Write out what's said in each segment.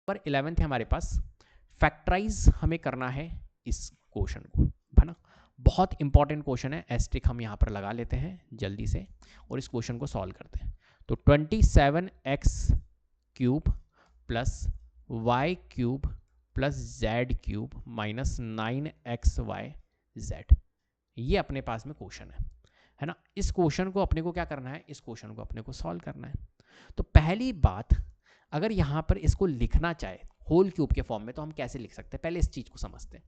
पर 11th है हमारे पास, फैक्टराइज हमें करना है इस क्वेश्चन को, है ना। बहुत इंपॉर्टेंट क्वेश्चन है, एस्ट्रिक हम यहाँ पर लगा लेते हैं जल्दी से और इस क्वेश्चन को सॉल्व करते हैं। तो 27x cube plus Y cube plus Z cube minus 9xyz, ये अपने पास में क्वेश्चन है ना। इस क्वेश्चन को अपने को क्या करना है, इस क्वेश्चन को अपने को सॉल्व करना है। तो पहली बात, अगर यहाँ पर इसको लिखना चाहे होल क्यूब के फॉर्म में तो हम कैसे लिख सकते हैं, पहले इस चीज़ को समझते हैं।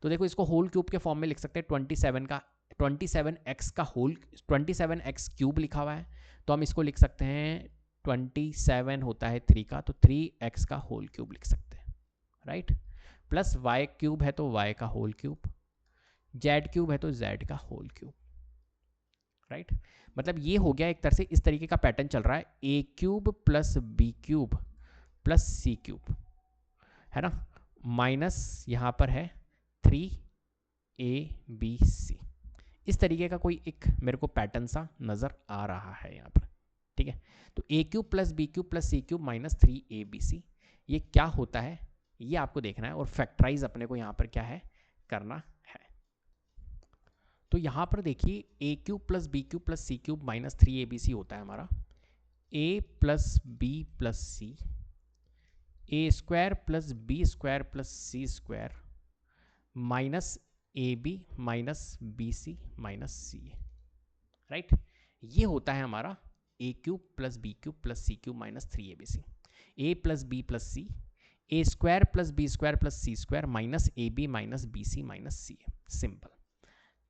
तो देखो इसको होल क्यूब के फॉर्म में लिख सकते हैं, 27x का होल 27x क्यूब लिखा हुआ है, तो हम इसको लिख सकते हैं 27 होता है 3 का, तो 3x का होल क्यूब लिख सकते हैं, राइट। प्लस y क्यूब है तो y का होल क्यूब, z क्यूब है तो z का होल क्यूब, राइट। मतलब ये हो गया एक तरह से, इस तरीके का पैटर्न चल रहा है, a cube plus b cube plus c cube, है ना, माइनस यहाँ पर है 3abc। इस तरीके का कोई एक मेरे को पैटर्न सा नज़र आ रहा है यहाँ पर, ठीक है। तो a cube plus b cube plus c cube minus 3abc, ये क्या होता है ये आपको देखना है, और फैक्टराइज अपने को यहाँ पर क्या है करना है। तो यहाँ पर देखिए a cube plus b cube plus c cube minus 3abc होता है हमारा a plus b plus c, A square plus B square plus C square minus A B minus B C minus C A, right. ये होता है हमारा A cube plus B cube plus C cube minus 3abc, A plus B plus C, A square plus B square plus C square minus A B minus B C minus C A, simple,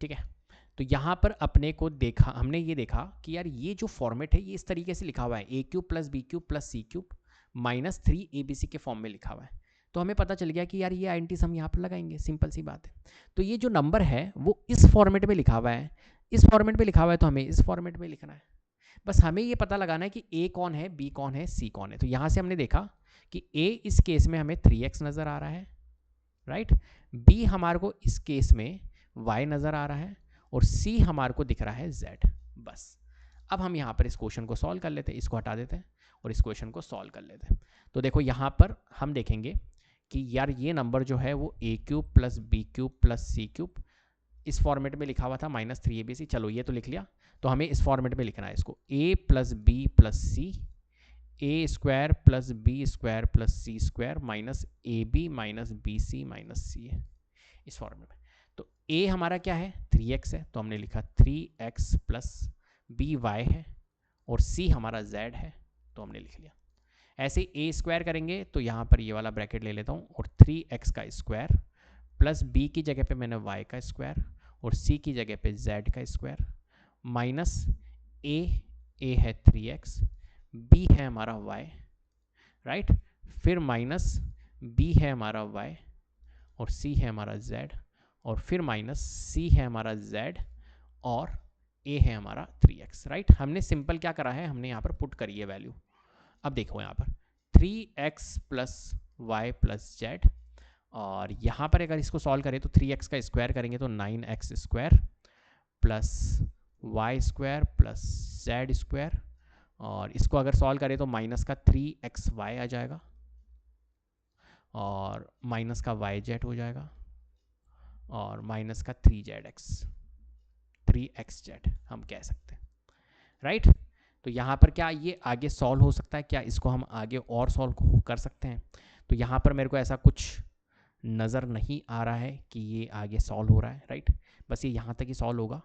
ठीक है। तो यहाँ पर अपने को देखा, हमने ये देखा कि यार ये जो फॉर्मेट है ये इस तरीके से लिखा हुआ है, A cube plus B cube plus C cube minus 3abc के फॉर्म में लिखा हुआ है। तो हमें पता चल गया कि यार ये आइडेंटिटीज हम यहाँ पर लगाएंगे, सिंपल सी बात है। तो ये जो नंबर है वो इस फॉर्मेट में लिखा हुआ है, इस फॉर्मेट में लिखा हुआ है, तो हमें इस फॉर्मेट में लिखना है। बस हमें ये पता लगाना है कि ए कौन है, बी कौन है, सी कौन है। तो यहाँ से हमने देखा कि ए इस केस में हमें 3x नज़र आ रहा है, राइट। बी हमारे को इस केस में y नज़र आ रहा है, और सी हमारे को दिख रहा है z। बस अब हम यहाँ पर इस क्वेश्चन को सॉल्व कर लेते हैं, इसको हटा देते हैं और इस क्वेश्चन को सॉल्व कर लेते हैं। तो देखो यहाँ पर हम देखेंगे कि यार ये नंबर जो है वो A cube plus B cube plus C cube इस फॉर्मेट में लिखा हुआ था माइनस 3abc, चलो ये तो लिख लिया। तो हमें इस फॉर्मेट में लिखना है इसको, a plus B plus C, A square plus B square plus C square minus A B minus B C minus C है, इस फॉर्मेट में। तो a हमारा क्या है 3x है, तो हमने लिखा 3x प्लस बी y है, और c हमारा z है, तो हमने लिख लिया। ऐसे a स्क्वायर करेंगे तो यहाँ पर ये वाला ब्रैकेट ले लेता हूँ, और 3x का स्क्वायर प्लस b की जगह पे मैंने y का स्क्वायर और c की जगह पे z का स्क्वायर माइनस a है 3x, b है हमारा y, राइट, फिर माइनस b है हमारा y और c है हमारा z, और फिर माइनस c है हमारा z और a है हमारा 3x, राइट। हमने सिंपल क्या करा है, हमने यहाँ पर पुट करी है वैल्यू। अब देखो यहाँ पर 3x plus Y plus Z, और यहाँ पर अगर इसको सॉल्व करें तो 3x का स्क्वायर करेंगे तो 9x square plus Y square plus Z square, और इसको अगर सॉल्व करें तो माइनस का 3xy आ जाएगा और माइनस का yz हो जाएगा और माइनस का 3xz हम कह सकते हैं, राइट। तो यहाँ पर क्या ये आगे सॉल्व हो सकता है, क्या इसको हम आगे और सॉल्व कर सकते हैं? तो यहाँ पर मेरे को ऐसा कुछ नज़र नहीं आ रहा है कि ये आगे सॉल्व हो रहा है, राइट। बस ये यहाँ तक ही सॉल्व होगा,